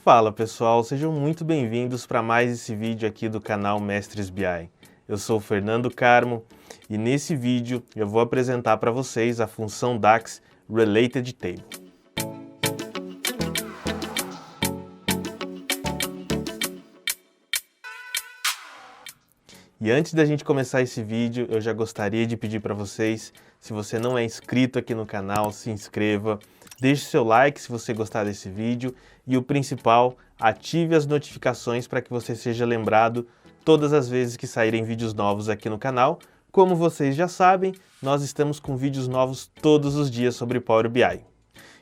Fala pessoal, sejam muito bem-vindos para mais esse vídeo aqui do canal Mestres BI. Eu sou o Fernando Carmo e nesse vídeo eu vou apresentar para vocês a função DAX Related Table. E antes da gente começar esse vídeo, eu já gostaria de pedir para vocês, se você não é inscrito aqui no canal, se inscreva, deixe seu like se você gostar desse vídeo e o principal, ative as notificações para que você seja lembrado todas as vezes que saírem vídeos novos aqui no canal. Como vocês já sabem, nós estamos com vídeos novos todos os dias sobre Power BI.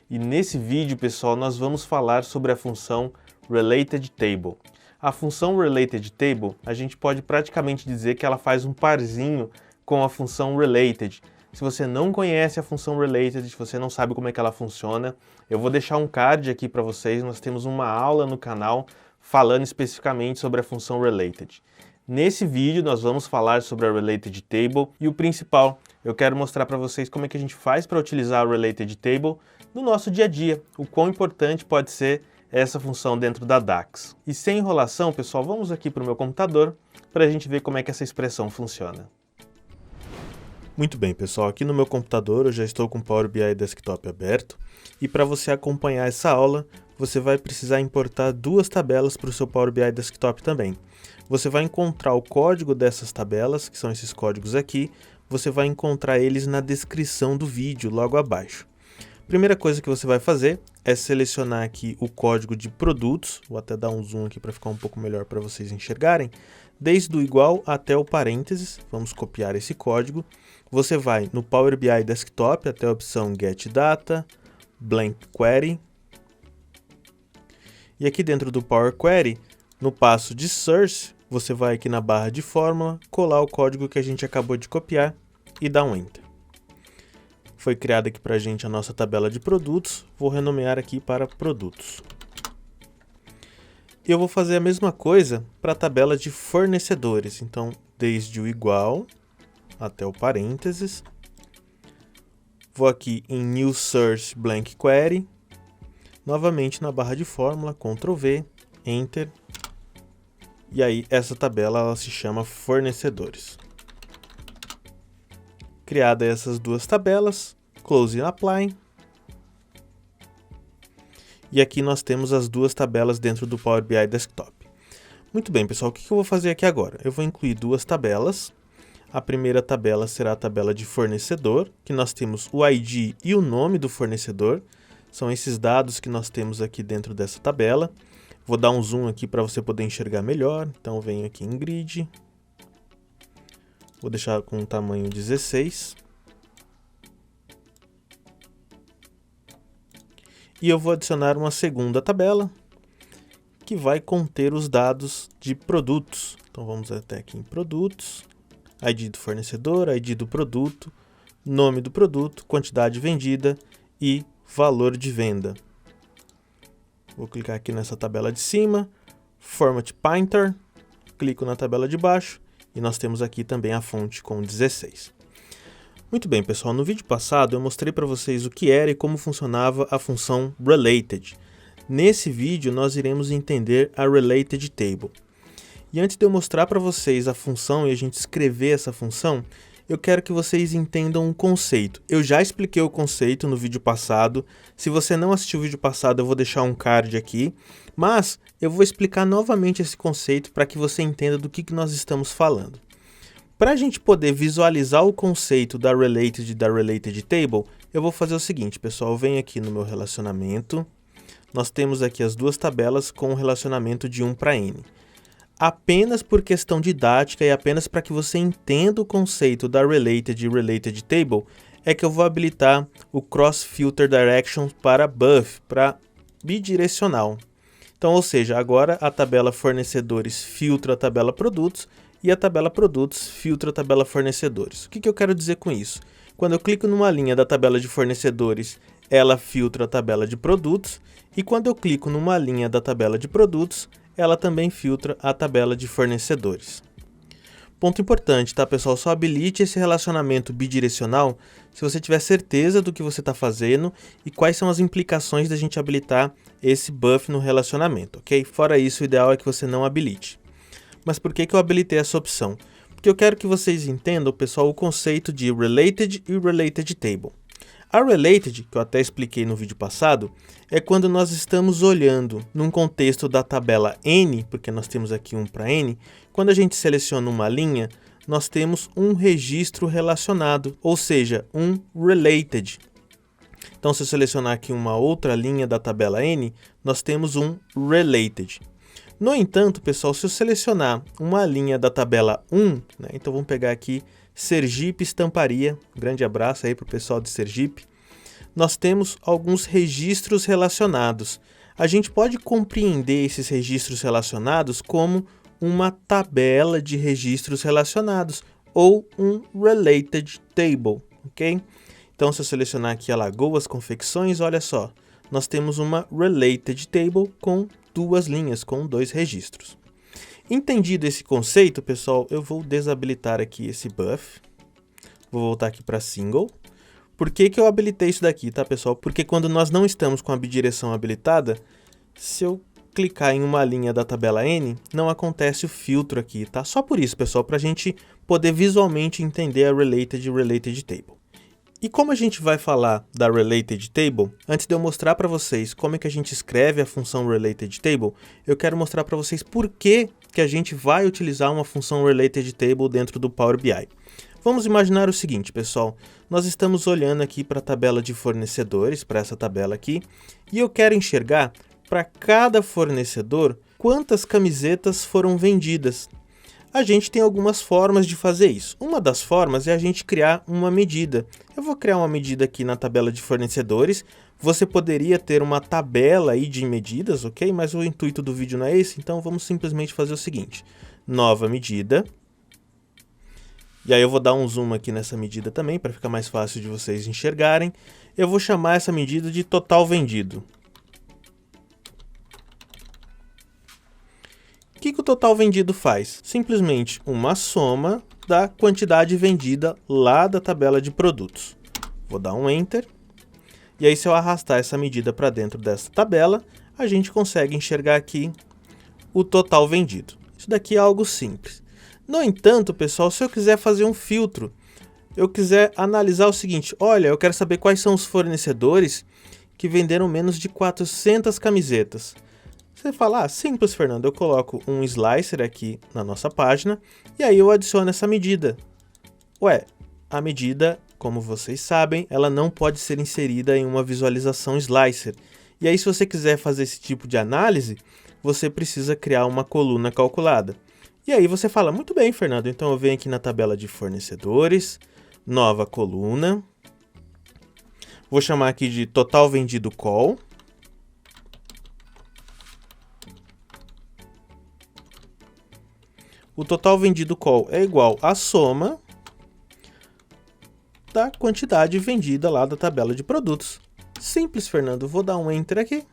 E nesse vídeo, pessoal, nós vamos falar sobre a função Related Table. A função Related Table, a gente pode praticamente dizer que ela faz um parzinho com a função Related. Se você não conhece a função Related, se você não sabe como é que ela funciona, eu vou deixar um card aqui para vocês. Nós temos uma aula no canal falando especificamente sobre a função Related. Nesse vídeo nós vamos falar sobre a Related Table e o principal, eu quero mostrar para vocês como é que a gente faz para utilizar a Related Table no nosso dia a dia, o quão importante pode ser essa função dentro da DAX. E sem enrolação, pessoal, vamos aqui para o meu computador para a gente ver como é que essa expressão funciona. Muito bem, pessoal, aqui no meu computador eu já estou com o Power BI Desktop aberto e para você acompanhar essa aula, você vai precisar importar duas tabelas para o seu Power BI Desktop também. Você vai encontrar o código dessas tabelas, que são esses códigos aqui, você vai encontrar eles na descrição do vídeo, logo abaixo. Primeira coisa que você vai fazer é selecionar aqui o código de produtos, vou até dar um zoom aqui para ficar um pouco melhor para vocês enxergarem, desde o igual até o parênteses, vamos copiar esse código, você vai no Power BI Desktop até a opção Get Data, Blank Query, e aqui dentro do Power Query, no passo de Source, você vai aqui na barra de fórmula, colar o código que a gente acabou de copiar e dar um Enter. Foi criada aqui para a gente a nossa tabela de produtos, vou renomear aqui para produtos. E eu vou fazer a mesma coisa para a tabela de fornecedores, então desde o igual até o parênteses, vou aqui em New Source Blank Query, novamente na barra de fórmula, Ctrl V, Enter, e aí essa tabela ela se chama fornecedores. Criada essas duas tabelas, Close and Apply. E aqui nós temos as duas tabelas dentro do Power BI Desktop. Muito bem, pessoal, o que eu vou fazer aqui agora? Eu vou incluir duas tabelas. A primeira tabela será a tabela de fornecedor, que nós temos o ID e o nome do fornecedor. São esses dados que nós temos aqui dentro dessa tabela. Vou dar um zoom aqui para você poder enxergar melhor. Então eu venho aqui em Grid. Vou deixar com o tamanho 16. E eu vou adicionar uma segunda tabela, que vai conter os dados de produtos. Então vamos até aqui em produtos, ID do fornecedor, ID do produto, nome do produto, quantidade vendida e valor de venda. Vou clicar aqui nessa tabela de cima, Format Painter, clico na tabela de baixo e nós temos aqui também a fonte com 16. Muito bem, pessoal, no vídeo passado eu mostrei para vocês o que era e como funcionava a função Related. Nesse vídeo nós iremos entender a Related Table. E antes de eu mostrar para vocês a função e a gente escrever essa função, eu quero que vocês entendam um conceito. Eu já expliquei o conceito no vídeo passado. Se você não assistiu o vídeo passado, eu vou deixar um card aqui. Mas eu vou explicar novamente esse conceito para que você entenda do que nós estamos falando. Para a gente poder visualizar o conceito da Related e da Related Table, eu vou fazer o seguinte, pessoal. Eu venho aqui no meu relacionamento. Nós temos aqui as duas tabelas com o relacionamento de 1 para n. Apenas por questão didática e apenas para que você entenda o conceito da Related e Related Table, é que eu vou habilitar o Cross Filter Direction para Buff, para bidirecional. Então, ou seja, agora a tabela fornecedores filtra a tabela produtos e a tabela produtos filtra a tabela fornecedores. O que eu quero dizer com isso? Quando eu clico numa linha da tabela de fornecedores, ela filtra a tabela de produtos, e quando eu clico numa linha da tabela de produtos, ela também filtra a tabela de fornecedores. Ponto importante, tá, pessoal? Só habilite esse relacionamento bidirecional se você tiver certeza do que você está fazendo e quais são as implicações da gente habilitar esse buff no relacionamento, ok? Fora isso, o ideal é que você não habilite. Mas por que eu habilitei essa opção? Porque eu quero que vocês entendam, pessoal, o conceito de Related e Related Table. A Related, que eu até expliquei no vídeo passado, é quando nós estamos olhando num contexto da tabela N, porque nós temos aqui um para N, quando a gente seleciona uma linha, nós temos um registro relacionado, ou seja, um Related. Então, se eu selecionar aqui uma outra linha da tabela N, nós temos um Related. No entanto, pessoal, se eu selecionar uma linha da tabela 1, né, então vamos pegar aqui Sergipe Estamparia, um grande abraço aí para o pessoal de Sergipe, nós temos alguns registros relacionados. A gente pode compreender esses registros relacionados como uma tabela de registros relacionados, ou um Related Table, ok? Então, se eu selecionar aqui Alagoas Confecções, olha só, nós temos uma Related Table com duas linhas, com dois registros. Entendido esse conceito, pessoal, eu vou desabilitar aqui esse buff. Vou voltar aqui para Single. Por que eu habilitei isso daqui, tá, pessoal? Porque quando nós não estamos com a bidireção habilitada, se eu clicar em uma linha da tabela N, não acontece o filtro aqui, tá? Só por isso, pessoal, para a gente poder visualmente entender a Related e Related Table. E como a gente vai falar da Related Table, antes de eu mostrar para vocês como é que a gente escreve a função Related Table, eu quero mostrar para vocês por que a gente vai utilizar uma função Related Table dentro do Power BI. Vamos imaginar o seguinte, pessoal, nós estamos olhando aqui para a tabela de fornecedores, para essa tabela aqui, e eu quero enxergar para cada fornecedor quantas camisetas foram vendidas. A gente tem algumas formas de fazer isso. Uma das formas é a gente criar uma medida. Eu vou criar uma medida aqui na tabela de fornecedores. Você poderia ter uma tabela aí de medidas, ok? Mas o intuito do vídeo não é esse, então vamos simplesmente fazer o seguinte. Nova medida. E aí eu vou dar um zoom aqui nessa medida também, para ficar mais fácil de vocês enxergarem. Eu vou chamar essa medida de total vendido. O que o total vendido faz? Simplesmente uma soma da quantidade vendida lá da tabela de produtos. Vou dar um Enter. E aí, se eu arrastar essa medida para dentro dessa tabela, a gente consegue enxergar aqui o total vendido. Isso daqui é algo simples. No entanto, pessoal, se eu quiser fazer um filtro, eu quiser analisar o seguinte, olha, eu quero saber quais são os fornecedores que venderam menos de 400 camisetas. Você fala, simples, Fernando, eu coloco um slicer aqui na nossa página e aí eu adiciono essa medida. Ué, a medida, como vocês sabem, ela não pode ser inserida em uma visualização slicer. E aí, se você quiser fazer esse tipo de análise, você precisa criar uma coluna calculada. E aí você fala, muito bem, Fernando, então eu venho aqui na tabela de fornecedores, nova coluna, vou chamar aqui de total vendido call. O total vendido call é igual à soma da quantidade vendida lá da tabela de produtos. Simples, Fernando. Vou dar um Enter aqui.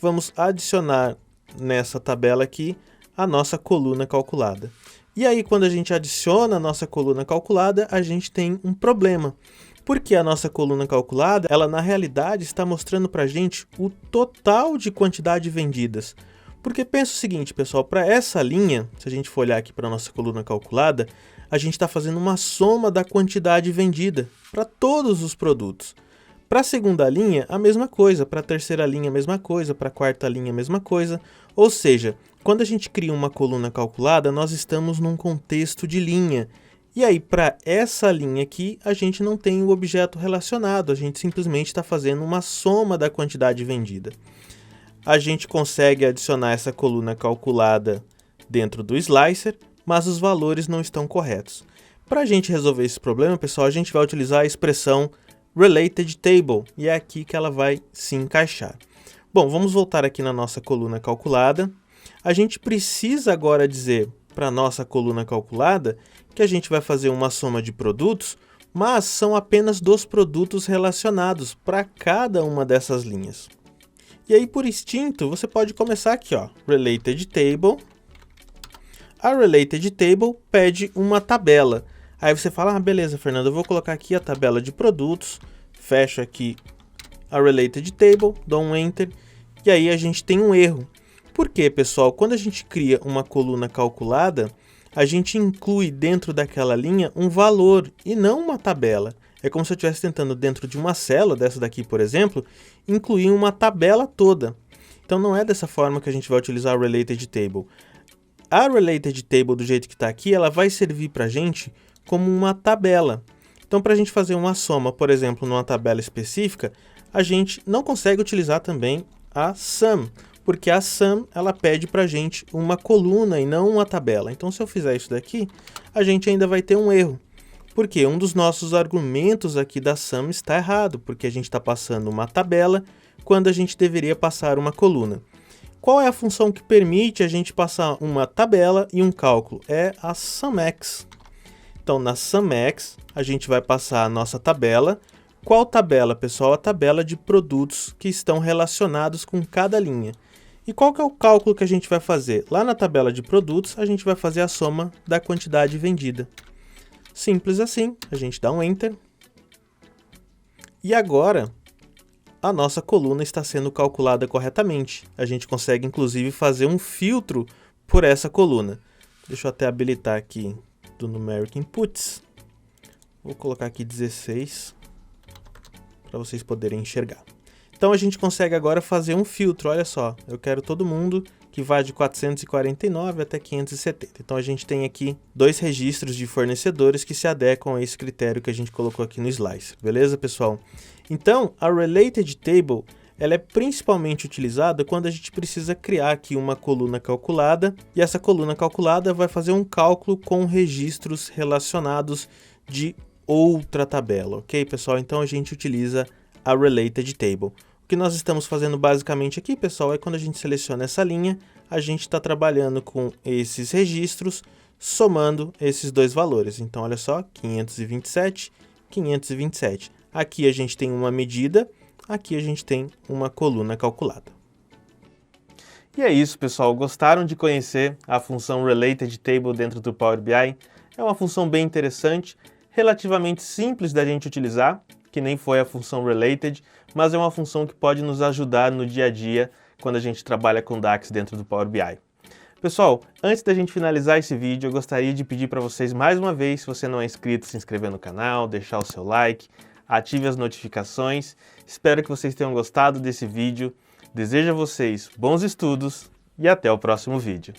Vamos adicionar nessa tabela aqui a nossa coluna calculada. E aí, quando a gente adiciona a nossa coluna calculada, a gente tem um problema. Porque a nossa coluna calculada, ela na realidade está mostrando para a gente o total de quantidade vendidas. Porque pensa o seguinte, pessoal, para essa linha, se a gente for olhar aqui para a nossa coluna calculada, a gente está fazendo uma soma da quantidade vendida para todos os produtos. Para a segunda linha, a mesma coisa, para a terceira linha, a mesma coisa, para a quarta linha, a mesma coisa. Ou seja, quando a gente cria uma coluna calculada, nós estamos num contexto de linha. E aí, para essa linha aqui, a gente não tem o objeto relacionado, a gente simplesmente está fazendo uma soma da quantidade vendida. A gente consegue adicionar essa coluna calculada dentro do slicer, mas os valores não estão corretos. Para a gente resolver esse problema, pessoal, a gente vai utilizar a expressão Related Table, e é aqui que ela vai se encaixar. Bom, vamos voltar aqui na nossa coluna calculada. A gente precisa agora dizer para a nossa coluna calculada que a gente vai fazer uma soma de produtos, mas são apenas dos produtos relacionados para cada uma dessas linhas. E aí, por instinto, você pode começar aqui, ó, Related Table. A Related Table pede uma tabela. Aí você fala, ah, beleza, Fernando, eu vou colocar aqui a tabela de produtos, fecho aqui a Related Table, dou um Enter, e aí a gente tem um erro. Por quê, pessoal? Quando a gente cria uma coluna calculada, a gente inclui dentro daquela linha um valor e não uma tabela. É como se eu estivesse tentando, dentro de uma célula, dessa daqui, por exemplo, incluir uma tabela toda. Então não é dessa forma que a gente vai utilizar a Related Table. A Related Table, do jeito que está aqui, ela vai servir para a gente como uma tabela. Então, para a gente fazer uma soma, por exemplo, numa tabela específica, a gente não consegue utilizar também a Sum, porque a Sum ela pede para a gente uma coluna e não uma tabela. Então, se eu fizer isso daqui, a gente ainda vai ter um erro. Porque um dos nossos argumentos aqui da Sum está errado, porque a gente está passando uma tabela quando a gente deveria passar uma coluna. Qual é a função que permite a gente passar uma tabela e um cálculo? É a SumX. Então, na SumX, a gente vai passar a nossa tabela. Qual tabela, pessoal? A tabela de produtos que estão relacionados com cada linha. E qual que é o cálculo que a gente vai fazer? Lá na tabela de produtos, a gente vai fazer a soma da quantidade vendida. Simples assim, a gente dá um Enter. E agora, a nossa coluna está sendo calculada corretamente. A gente consegue, inclusive, fazer um filtro por essa coluna. Deixa eu até habilitar aqui do Numeric Inputs. Vou colocar aqui 16 para vocês poderem enxergar. Então a gente consegue agora fazer um filtro, olha só. Eu quero todo mundo que vai de 449 até 570. Então a gente tem aqui dois registros de fornecedores que se adequam a esse critério que a gente colocou aqui no Slicer. Beleza, pessoal? Então, a Related Table ela é principalmente utilizada quando a gente precisa criar aqui uma coluna calculada, e essa coluna calculada vai fazer um cálculo com registros relacionados de outra tabela, ok, pessoal? Então a gente utiliza a Related Table. O que nós estamos fazendo basicamente aqui, pessoal, é quando a gente seleciona essa linha, a gente está trabalhando com esses registros, somando esses dois valores. Então, olha só, 527, 527. Aqui a gente tem uma medida, aqui a gente tem uma coluna calculada. E é isso, pessoal. Gostaram de conhecer a função Related Table dentro do Power BI? É uma função bem interessante, relativamente simples da gente utilizar, que nem foi a função Related, mas é uma função que pode nos ajudar no dia a dia quando a gente trabalha com DAX dentro do Power BI. Pessoal, antes da gente finalizar esse vídeo, eu gostaria de pedir para vocês mais uma vez, se você não é inscrito, se inscrever no canal, deixar o seu like, ative as notificações. Espero que vocês tenham gostado desse vídeo. Desejo a vocês bons estudos e até o próximo vídeo.